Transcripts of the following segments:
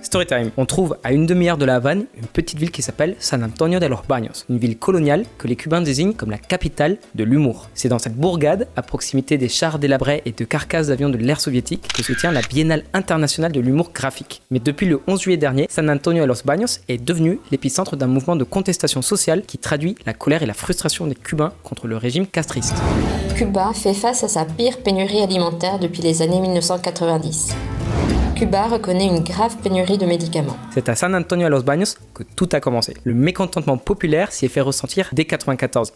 Storytime. On trouve à une demi-heure de La Havane une petite ville qui s'appelle San Antonio de los Baños, une ville coloniale que les Cubains désignent comme la capitale de l'humour. C'est dans cette bourgade, à proximité des chars délabrés et de carcasses d'avions de l'ère soviétique, que se tient la Biennale internationale de l'humour graphique. Mais depuis le 11 juillet dernier, San Antonio de los Baños est devenu l'épicentre d'un mouvement de contestation sociale qui traduit la colère et la frustration des Cubains contre le régime castriste. Cuba fait face à sa pire pénurie alimentaire depuis les années 1990. Cuba reconnaît une grave pénurie de médicaments. C'est à San Antonio de los Baños que tout a commencé. Le mécontentement populaire s'y est fait ressentir dès 1994.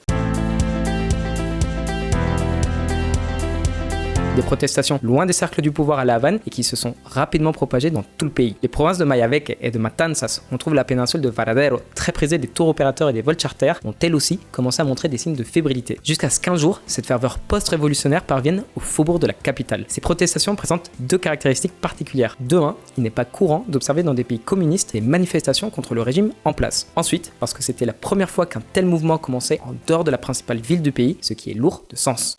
Des protestations loin des cercles du pouvoir à La Havane et qui se sont rapidement propagées dans tout le pays. Les provinces de Mayabeque et de Matanzas, on trouve la péninsule de Varadero, très prisée des tours opérateurs et des vols charters, ont elles aussi commencé à montrer des signes de fébrilité. Jusqu'à ce qu'un jour, cette ferveur post-révolutionnaire parvienne au faubourg de la capitale. Ces protestations présentent deux caractéristiques particulières. De un, il n'est pas courant d'observer dans des pays communistes des manifestations contre le régime en place. Ensuite, parce que c'était la première fois qu'un tel mouvement commençait en dehors de la principale ville du pays, ce qui est lourd de sens.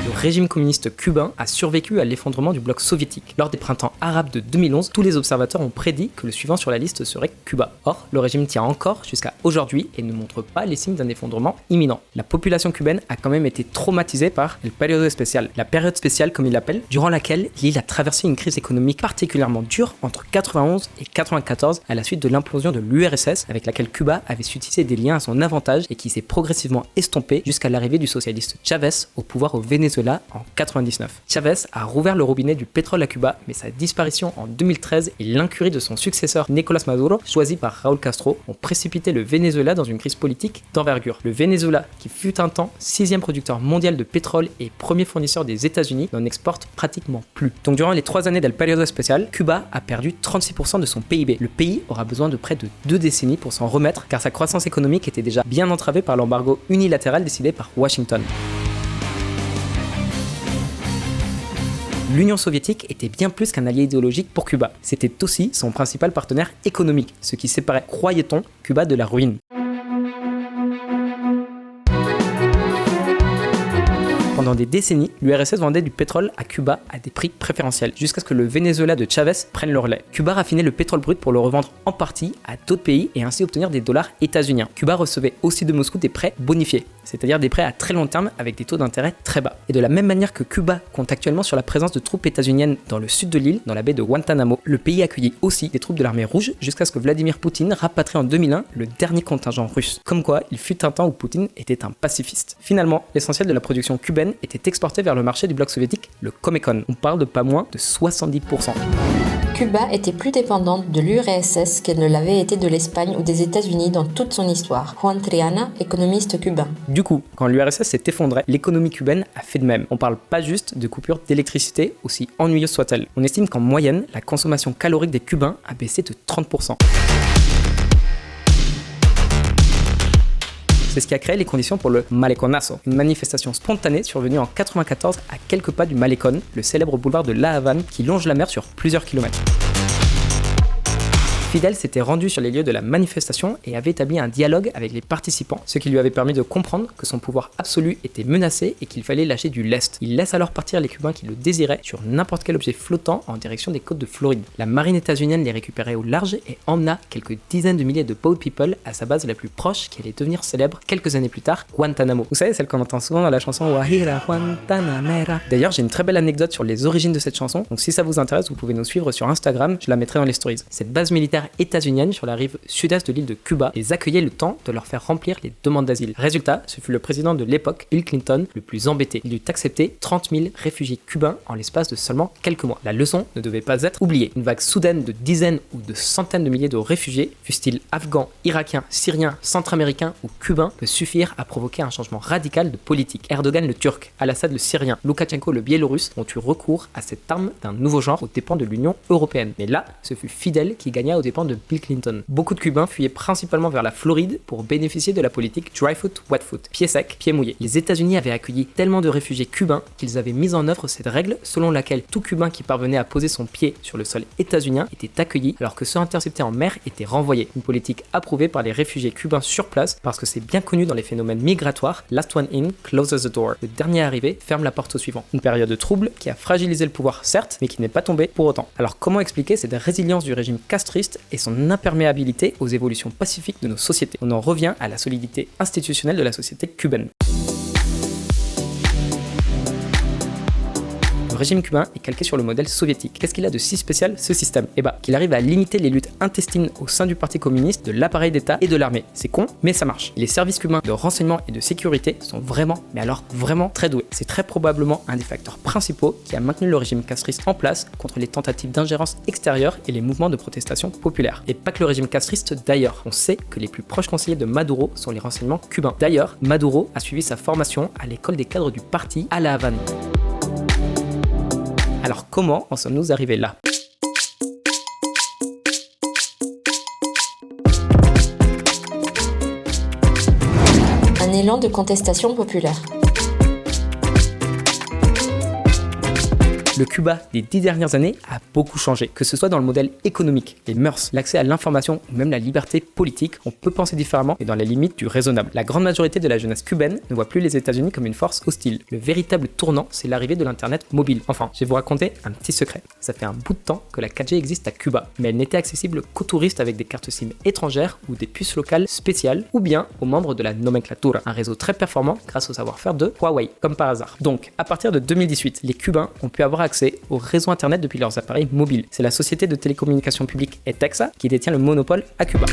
Le régime communiste cubain a survécu à l'effondrement du bloc soviétique. Lors des printemps arabes de 2011, tous les observateurs ont prédit que le suivant sur la liste serait Cuba. Or, le régime tient encore jusqu'à aujourd'hui et ne montre pas les signes d'un effondrement imminent. La population cubaine a quand même été traumatisée par el periodo especial, la période spéciale comme il l'appelle, durant laquelle l'île a traversé une crise économique particulièrement dure entre 91 et 94 à la suite de l'implosion de l'URSS avec laquelle Cuba avait su tisser des liens à son avantage et qui s'est progressivement estompée jusqu'à l'arrivée du socialiste Chavez au pouvoir au Venezuela en 99. Chavez a rouvert le robinet du pétrole à Cuba, mais sa disparition en 2013 et l'incurie de son successeur Nicolás Maduro, choisi par Raúl Castro, ont précipité le Venezuela dans une crise politique d'envergure. Le Venezuela, qui fut un temps 6e producteur mondial de pétrole et premier fournisseur des États-Unis, n'en exporte pratiquement plus. Donc durant les 3 années del periodo especial, Cuba a perdu 36% de son PIB. Le pays aura besoin de près de 2 décennies pour s'en remettre, car sa croissance économique était déjà bien entravée par l'embargo unilatéral décidé par Washington. L'Union soviétique était bien plus qu'un allié idéologique pour Cuba. C'était aussi son principal partenaire économique, ce qui séparait, croyait-on, Cuba de la ruine. Pendant des décennies, l'URSS vendait du pétrole à Cuba à des prix préférentiels, jusqu'à ce que le Venezuela de Chavez prenne le relais. Cuba raffinait le pétrole brut pour le revendre en partie à d'autres pays et ainsi obtenir des dollars états-uniens. Cuba recevait aussi de Moscou des prêts bonifiés, c'est-à-dire des prêts à très long terme avec des taux d'intérêt très bas. Et de la même manière que Cuba compte actuellement sur la présence de troupes états-uniennes dans le sud de l'île, dans la baie de Guantanamo, le pays accueillit aussi des troupes de l'armée rouge jusqu'à ce que Vladimir Poutine rapatrie en 2001 le dernier contingent russe. Comme quoi, il fut un temps où Poutine était un pacifiste. Finalement, l'essentiel de la production cubaine était exporté vers le marché du bloc soviétique, le Comecon. On parle de pas moins de 70%. Cuba était plus dépendante de l'URSS qu'elle ne l'avait été de l'Espagne ou des États-Unis dans toute son histoire. Juan Triana, économiste cubain. Du coup, quand l'URSS s'est effondrée, l'économie cubaine a fait de même. On parle pas juste de coupures d'électricité, aussi ennuyeuses soient-elles. On estime qu'en moyenne, la consommation calorique des Cubains a baissé de 30%. C'est ce qui a créé les conditions pour le Maleconazo, une manifestation spontanée survenue en 1994 à quelques pas du Malecón, le célèbre boulevard de La Havane qui longe la mer sur plusieurs kilomètres. Fidel s'était rendu sur les lieux de la manifestation et avait établi un dialogue avec les participants, ce qui lui avait permis de comprendre que son pouvoir absolu était menacé et qu'il fallait lâcher du lest. Il laisse alors partir les Cubains qui le désiraient sur n'importe quel objet flottant en direction des côtes de Floride. La marine états-unienne les récupérait au large et emmena quelques dizaines de milliers de boat people à sa base la plus proche qui allait devenir célèbre quelques années plus tard, Guantanamo. Vous savez, celle qu'on entend souvent dans la chanson Guajira Guantanamera. D'ailleurs, j'ai une très belle anecdote sur les origines de cette chanson, donc si ça vous intéresse, vous pouvez nous suivre sur Instagram, je la mettrai dans les stories. Cette base militaire états-unienne sur la rive sud-est de l'île de Cuba les accueillait le temps de leur faire remplir les demandes d'asile. Résultat, ce fut le président de l'époque, Bill Clinton, le plus embêté. Il eut accepté 30 000 réfugiés cubains en l'espace de seulement quelques mois. La leçon ne devait pas être oubliée. Une vague soudaine de dizaines ou de centaines de milliers de réfugiés, fussent-ils afghans, irakiens, syriens, centra-américains ou cubains, peut suffire à provoquer un changement radical de politique. Erdogan le turc, Al-Assad le syrien, Loukachenko le biélorusse ont eu recours à cette arme d'un nouveau genre aux dépens de l'Union européenne. Mais là, ce fut Fidel qui gagna aux dépens dépens de Bill Clinton. Beaucoup de Cubains fuyaient principalement vers la Floride pour bénéficier de la politique dry foot, wet foot, pied sec, pied mouillé. Les États-Unis avaient accueilli tellement de réfugiés cubains qu'ils avaient mis en œuvre cette règle selon laquelle tout Cubain qui parvenait à poser son pied sur le sol états-unien était accueilli, alors que ceux interceptés en mer étaient renvoyés. Une politique approuvée par les réfugiés cubains sur place parce que c'est bien connu dans les phénomènes migratoires, last one in closes the door. Le dernier arrivé ferme la porte au suivant. Une période de trouble qui a fragilisé le pouvoir certes, mais qui n'est pas tombé pour autant. Alors comment expliquer cette résilience du régime castriste et son imperméabilité aux évolutions pacifiques de nos sociétés? On en revient à la solidité institutionnelle de la société cubaine. Le régime cubain est calqué sur le modèle soviétique. Qu'est-ce qu'il a de si spécial ce système? Qu'il arrive à limiter les luttes intestines au sein du parti communiste, de l'appareil d'État et de l'armée. C'est con, mais ça marche. Les services cubains de renseignement et de sécurité sont vraiment, mais alors vraiment très doués. C'est très probablement un des facteurs principaux qui a maintenu le régime castriste en place contre les tentatives d'ingérence extérieure et les mouvements de protestation populaire. Et pas que le régime castriste d'ailleurs. On sait que les plus proches conseillers de Maduro sont les renseignements cubains. D'ailleurs, Maduro a suivi sa formation à l'école des cadres du parti à La Havane. Alors comment en sommes-nous arrivés là? Un élan de contestation populaire. Le Cuba des 10 dernières années a beaucoup changé, que ce soit dans le modèle économique, les mœurs, l'accès à l'information ou même la liberté politique. On peut penser différemment et dans les limites du raisonnable. La grande majorité de la jeunesse cubaine ne voit plus les États-Unis comme une force hostile. Le véritable tournant, c'est l'arrivée de l'internet mobile. Enfin, je vais vous raconter un petit secret. Ça fait un bout de temps que la 4G existe à Cuba, mais elle n'était accessible qu'aux touristes avec des cartes SIM étrangères ou des puces locales spéciales, ou bien aux membres de la nomenclatura, un réseau très performant grâce au savoir-faire de Huawei, comme par hasard. Donc, à partir de 2018, les Cubains ont pu avoir accès au réseau internet depuis leurs appareils mobiles. C'est la société de télécommunications publique ETEXA qui détient le monopole à Cuba.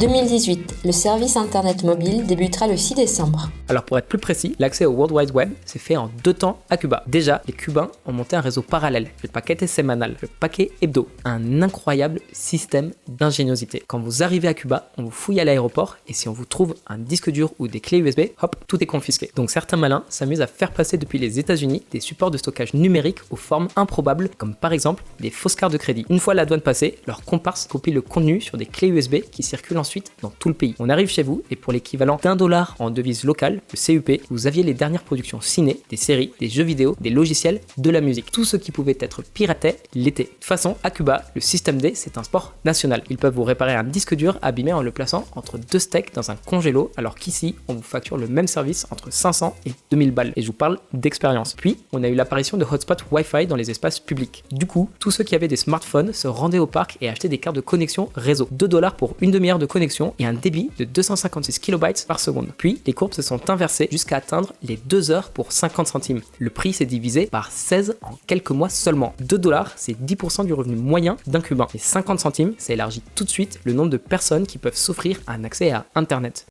2018, le service internet mobile débutera le 6 décembre. Alors pour être plus précis, l'accès au World Wide Web s'est fait en 2 temps à Cuba. Déjà, les Cubains ont monté un réseau parallèle, le paquete semanal, le paquet hebdo, un incroyable système d'ingéniosité. Quand vous arrivez à Cuba, on vous fouille à l'aéroport et si on vous trouve un disque dur ou des clés USB, hop, tout est confisqué. Donc certains malins s'amusent à faire passer depuis les États-Unis des supports de stockage numérique aux formes improbables, comme par exemple des fausses cartes de crédit. Une fois la douane passée, leurs comparses copient le contenu sur des clés USB qui circulent ensuite dans tout le pays. On arrive chez vous et pour l'équivalent d'$1 en devise locale, le CUP, vous aviez les dernières productions ciné, des séries, des jeux vidéo, des logiciels, de la musique. Tout ce qui pouvait être piraté l'était. De toute façon, à Cuba, le système D, c'est un sport national. Ils peuvent vous réparer un disque dur abîmé en le plaçant entre 2 steaks dans un congélo, alors qu'ici, on vous facture le même service entre 500 et 2000 balles. Et je vous parle d'expérience. Puis, on a eu l'apparition de hotspots Wi-Fi dans les espaces publics. Du coup, tous ceux qui avaient des smartphones se rendaient au parc et achetaient des cartes de connexion réseau. $2 pour une demi-heure de connexion et un débit de 256 kilobytes par seconde. Puis, les courbes se sont inversées jusqu'à atteindre les 2 heures pour 50 centimes. Le prix s'est divisé par 16 en quelques mois seulement. $2, c'est 10% du revenu moyen d'un Cubain. Et 50 centimes, ça élargit tout de suite le nombre de personnes qui peuvent s'offrir un accès à Internet.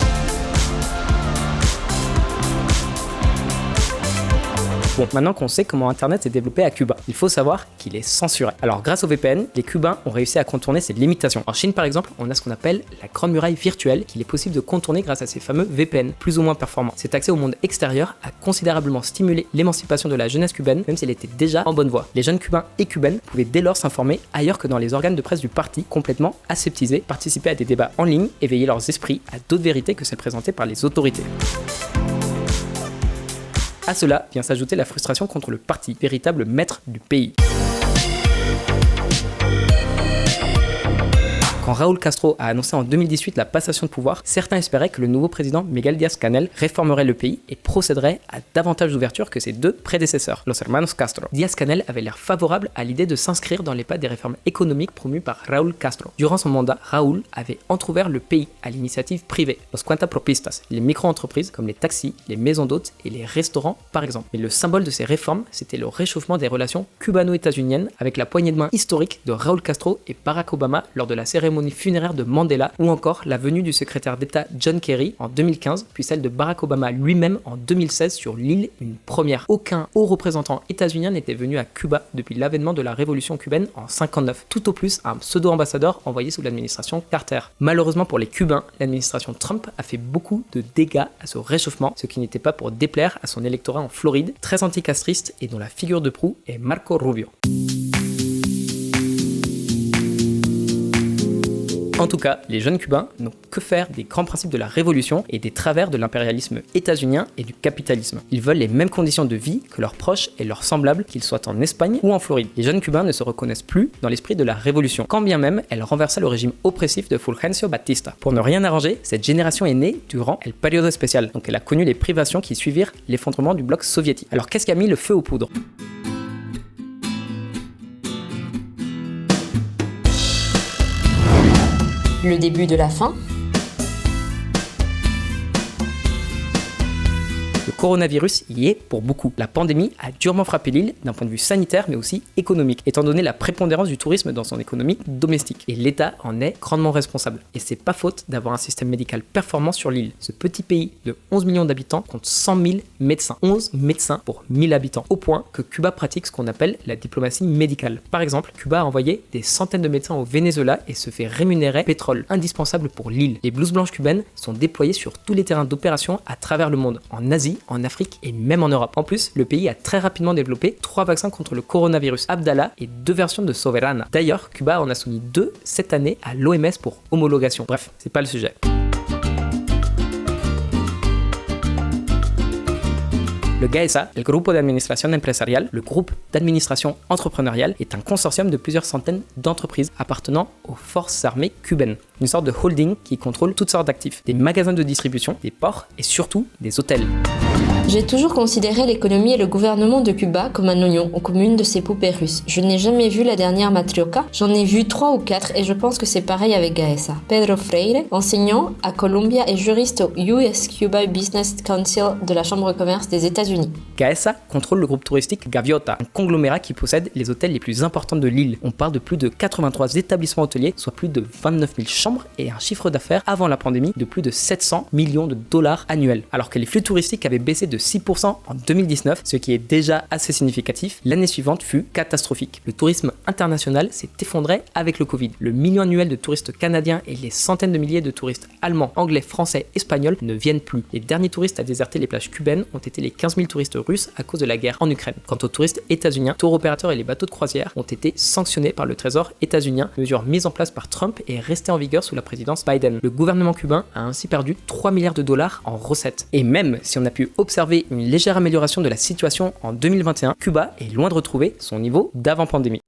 Bon, maintenant qu'on sait comment Internet s'est développé à Cuba, il faut savoir qu'il est censuré. Alors grâce au VPN, les Cubains ont réussi à contourner ces limitations. En Chine par exemple, on a ce qu'on appelle la grande muraille virtuelle qu'il est possible de contourner grâce à ces fameux VPN, plus ou moins performants. Cet accès au monde extérieur a considérablement stimulé l'émancipation de la jeunesse cubaine, même si elle était déjà en bonne voie. Les jeunes Cubains et Cubaines pouvaient dès lors s'informer ailleurs que dans les organes de presse du parti, complètement aseptisés, participer à des débats en ligne, éveiller leurs esprits à d'autres vérités que celles présentées par les autorités. À cela vient s'ajouter la frustration contre le parti, véritable maître du pays. Quand Raúl Castro a annoncé en 2018 la passation de pouvoir, certains espéraient que le nouveau président Miguel Díaz-Canel réformerait le pays et procéderait à davantage d'ouverture que ses 2 prédécesseurs, los hermanos Castro. Díaz-Canel avait l'air favorable à l'idée de s'inscrire dans les pas des réformes économiques promues par Raúl Castro. Durant son mandat, Raúl avait entrouvert le pays à l'initiative privée, los cuentapropistas, les micro-entreprises comme les taxis, les maisons d'hôtes et les restaurants par exemple. Mais le symbole de ces réformes, c'était le réchauffement des relations cubano-états-uniennes avec la poignée de main historique de Raúl Castro et Barack Obama lors de la cérémonie funéraire de Mandela, ou encore la venue du secrétaire d'État John Kerry en 2015, puis celle de Barack Obama lui-même en 2016 sur l'île, une première. Aucun haut représentant états-unien n'était venu à Cuba depuis l'avènement de la révolution cubaine en 59, tout au plus un pseudo-ambassadeur envoyé sous l'administration Carter. Malheureusement pour les Cubains, l'administration Trump a fait beaucoup de dégâts à ce réchauffement, ce qui n'était pas pour déplaire à son électorat en Floride, très anticastriste et dont la figure de proue est Marco Rubio. En tout cas, les jeunes Cubains n'ont que faire des grands principes de la révolution et des travers de l'impérialisme états-unien et du capitalisme. Ils veulent les mêmes conditions de vie que leurs proches et leurs semblables, qu'ils soient en Espagne ou en Floride. Les jeunes Cubains ne se reconnaissent plus dans l'esprit de la révolution, quand bien même elle renversa le régime oppressif de Fulgencio Batista. Pour ne rien arranger, cette génération est née durant El Periodo Especial, donc elle a connu les privations qui suivirent l'effondrement du bloc soviétique. Alors qu'est-ce qui a mis le feu aux poudres ? Le début de la fin. Le coronavirus y est pour beaucoup. La pandémie a durement frappé l'île d'un point de vue sanitaire mais aussi économique, étant donné la prépondérance du tourisme dans son économie domestique. Et l'État en est grandement responsable. Et c'est pas faute d'avoir un système médical performant sur l'île. Ce petit pays de 11 millions d'habitants compte 100 000 médecins. 11 médecins pour 1000 habitants. Au point que Cuba pratique ce qu'on appelle la diplomatie médicale. Par exemple, Cuba a envoyé des centaines de médecins au Venezuela et se fait rémunérer pétrole, indispensable pour l'île. Les blouses blanches cubaines sont déployées sur tous les terrains d'opération à travers le monde, en Asie, en Afrique et même en Europe. En plus, le pays a très rapidement développé 3 vaccins contre le coronavirus, Abdala et 2 versions de Soberana. D'ailleurs, Cuba en a soumis 2 cette année à l'OMS pour homologation. Bref, c'est pas le sujet. Le GAESA, le Grupo de Administración Empresarial, le groupe d'administration entrepreneuriale, est un consortium de plusieurs centaines d'entreprises appartenant aux forces armées cubaines. Une sorte de holding qui contrôle toutes sortes d'actifs, des magasins de distribution, des ports et surtout des hôtels. J'ai toujours considéré l'économie et le gouvernement de Cuba comme un oignon aux communes de ces poupées russes. Je n'ai jamais vu la dernière Matrioca, j'en ai vu 3 ou 4 et je pense que c'est pareil avec Gaesa. Pedro Freire, enseignant à Columbia et juriste au US Cuba Business Council de la Chambre de commerce des États-Unis. Gaesa contrôle le groupe touristique Gaviota, un conglomérat qui possède les hôtels les plus importants de l'île. On parle de plus de 83 établissements hôteliers, soit plus de 29 000 chambres et un chiffre d'affaires avant la pandémie de plus de 700 millions de dollars annuels. Alors que les flux touristiques avaient baissé de 6% en 2019, ce qui est déjà assez significatif, l'année suivante fut catastrophique. Le tourisme international s'est effondré avec le Covid. Le million annuel de touristes canadiens et les centaines de milliers de touristes allemands, anglais, français, espagnols ne viennent plus. Les derniers touristes à déserter les plages cubaines ont été les 15 000 touristes russes à cause de la guerre en Ukraine. Quant aux touristes états-uniens, tour opérateurs et les bateaux de croisière ont été sanctionnés par le Trésor états-unien, mesure mise en place par Trump et restée en vigueur sous la présidence Biden. Le gouvernement cubain a ainsi perdu 3 milliards de dollars en recettes. Et même si on a pu observer une légère amélioration de la situation en 2021, Cuba est loin de retrouver son niveau d'avant-pandémie.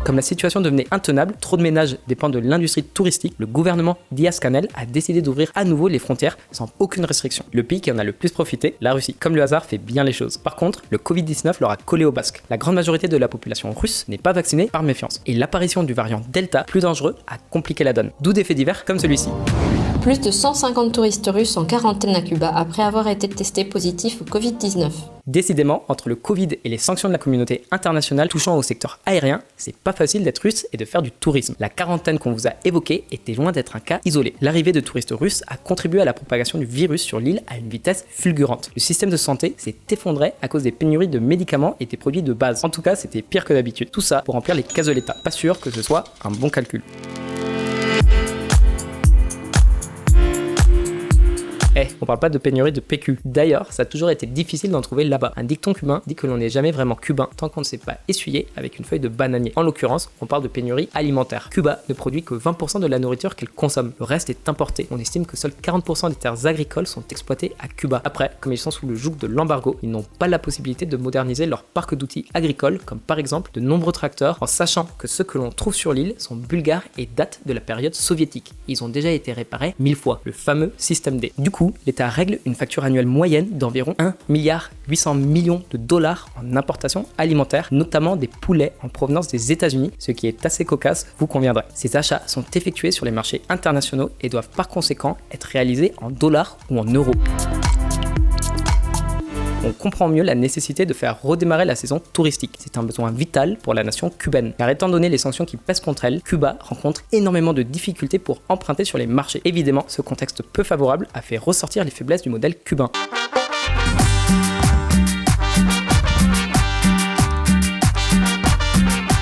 Comme la situation devenait intenable, trop de ménages dépendent de l'industrie touristique, le gouvernement Díaz-Canel a décidé d'ouvrir à nouveau les frontières sans aucune restriction. Le pays qui en a le plus profité, la Russie. Comme le hasard fait bien les choses. Par contre, le Covid-19 leur a collé au basque. La grande majorité de la population russe n'est pas vaccinée par méfiance. Et l'apparition du variant Delta, plus dangereux, a compliqué la donne. D'où des faits divers comme celui-ci. Plus de 150 touristes russes en quarantaine à Cuba après avoir été testés positifs au Covid-19. Décidément, entre le Covid et les sanctions de la communauté internationale touchant au secteur aérien, c'est pas facile d'être russe et de faire du tourisme. La quarantaine qu'on vous a évoquée était loin d'être un cas isolé. L'arrivée de touristes russes a contribué à la propagation du virus sur l'île à une vitesse fulgurante. Le système de santé s'est effondré à cause des pénuries de médicaments et des produits de base. En tout cas, c'était pire que d'habitude. Tout ça pour remplir les caisses de l'État. Pas sûr que ce soit un bon calcul. On parle pas de pénurie de PQ. D'ailleurs, ça a toujours été difficile d'en trouver là-bas. Un dicton cubain dit que l'on n'est jamais vraiment cubain tant qu'on ne s'est pas essuyé avec une feuille de bananier. En l'occurrence, on parle de pénurie alimentaire. Cuba ne produit que 20% de la nourriture qu'elle consomme. Le reste est importé. On estime que seuls 40% des terres agricoles sont exploitées à Cuba. Après, comme ils sont sous le joug de l'embargo, ils n'ont pas la possibilité de moderniser leur parc d'outils agricoles, comme par exemple de nombreux tracteurs, en sachant que ceux que l'on trouve sur l'île sont bulgares et datent de la période soviétique. Ils ont déjà été réparés 1000 fois, le fameux système D. Du coup, l'État règle une facture annuelle moyenne d'environ 1,8 milliard de dollars en importation alimentaire, notamment des poulets en provenance des États-Unis, ce qui est assez cocasse, vous conviendrez. Ces achats sont effectués sur les marchés internationaux et doivent par conséquent être réalisés en dollars ou en euros. On comprend mieux la nécessité de faire redémarrer la saison touristique. C'est un besoin vital pour la nation cubaine. Car étant donné les sanctions qui pèsent contre elle, Cuba rencontre énormément de difficultés pour emprunter sur les marchés. Évidemment, ce contexte peu favorable a fait ressortir les faiblesses du modèle cubain.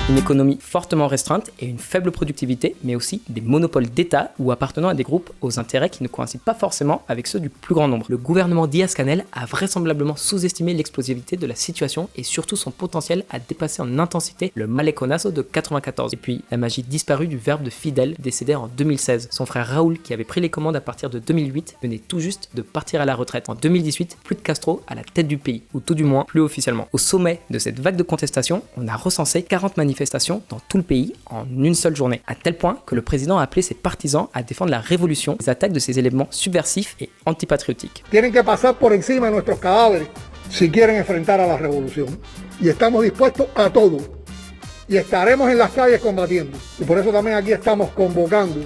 Une économie fortement restreinte et une faible productivité, mais aussi des monopoles d'État ou appartenant à des groupes aux intérêts qui ne coïncident pas forcément avec ceux du plus grand nombre. Le gouvernement Díaz-Canel a vraisemblablement sous-estimé l'explosivité de la situation et surtout son potentiel à dépasser en intensité le maleconazo de 94. Et puis, la magie disparue du verbe de Fidel, décédé en 2016. Son frère Raúl, qui avait pris les commandes à partir de 2008, venait tout juste de partir à la retraite. En 2018, plus de Castro à la tête du pays, ou tout du moins plus officiellement. Au sommet de cette vague de contestation, on a recensé 40 manifestations dans tout le pays en une seule journée, à tel point que le président a appelé ses partisans à défendre la révolution des attaques de ces éléments subversifs et antipatriotiques. Tienen que pasar por encima de nuestros cadáveres si quieren enfrentar a la revolución. Y estamos dispuestos a todo. Y estaremos en las calles combatiendo. Y por eso también aquí estamos convocando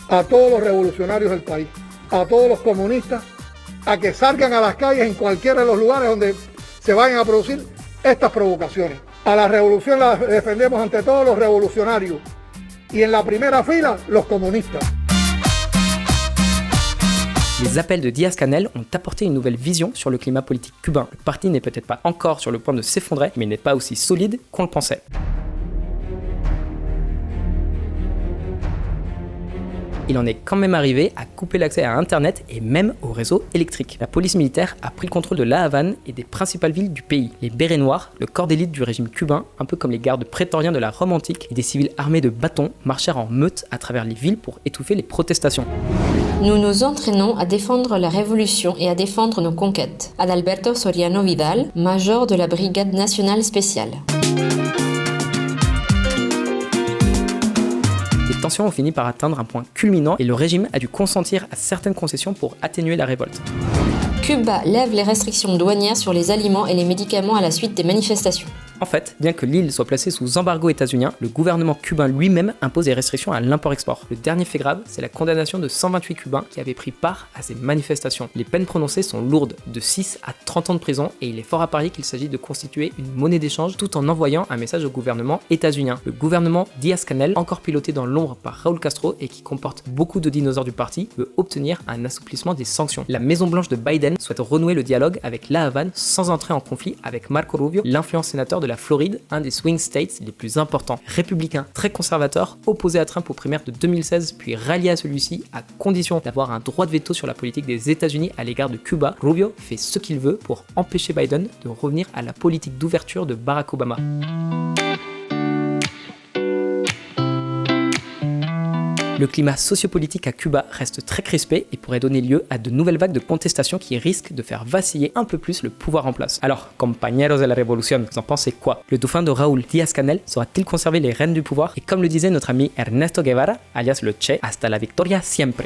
a todos los revolucionarios del país, a todos los comunistas, a que salgan a las calles en cualquiera de los lugares donde se vayan a producir estas provocaciones. A la revolución la defendemos ante todos los revolucionarios y en la primera fila los comunistas. Les appels de Díaz-Canel ont apporté une nouvelle vision sur le climat politique cubain. Le parti n'est peut-être pas encore sur le point de s'effondrer, mais il n'est pas aussi solide qu'on le pensait. Il en est quand même arrivé à couper l'accès à Internet et même au réseau électrique. La police militaire a pris le contrôle de La Havane et des principales villes du pays. Les bérets noirs, le corps d'élite du régime cubain, un peu comme les gardes prétoriens de la Rome antique, et des civils armés de bâtons marchèrent en meute à travers les villes pour étouffer les protestations. Nous nous entraînons à défendre la révolution et à défendre nos conquêtes. Adalberto Soriano Vidal, major de la Brigade nationale spéciale. Les tensions ont fini par atteindre un point culminant et le régime a dû consentir à certaines concessions pour atténuer la révolte. Cuba lève les restrictions douanières sur les aliments et les médicaments à la suite des manifestations. En fait, bien que l'île soit placée sous embargo états-unien, le gouvernement cubain lui-même impose des restrictions à l'import-export. Le dernier fait grave, c'est la condamnation de 128 Cubains qui avaient pris part à ces manifestations. Les peines prononcées sont lourdes, de 6 à 30 ans de prison, et il est fort à parier qu'il s'agit de constituer une monnaie d'échange tout en envoyant un message au gouvernement états-unien. Le gouvernement Díaz-Canel, encore piloté dans l'ombre par Raúl Castro et qui comporte beaucoup de dinosaures du parti, veut obtenir un assouplissement des sanctions. La Maison-Blanche de Biden souhaite renouer le dialogue avec La Havane sans entrer en conflit avec Marco Rubio, l'influent sénateur de la Floride, un des swing states les plus importants. Républicain très conservateur, opposé à Trump aux primaires de 2016 puis rallié à celui-ci à condition d'avoir un droit de veto sur la politique des États-Unis à l'égard de Cuba, Rubio fait ce qu'il veut pour empêcher Biden de revenir à la politique d'ouverture de Barack Obama. Le climat sociopolitique à Cuba reste très crispé et pourrait donner lieu à de nouvelles vagues de contestation qui risquent de faire vaciller un peu plus le pouvoir en place. Alors, compañeros de la révolution, vous en pensez quoi? Le dauphin de Raúl, Díaz-Canel, saura-t-il conserver les rênes du pouvoir? Et comme le disait notre ami Ernesto Guevara, alias le Che, hasta la victoria siempre.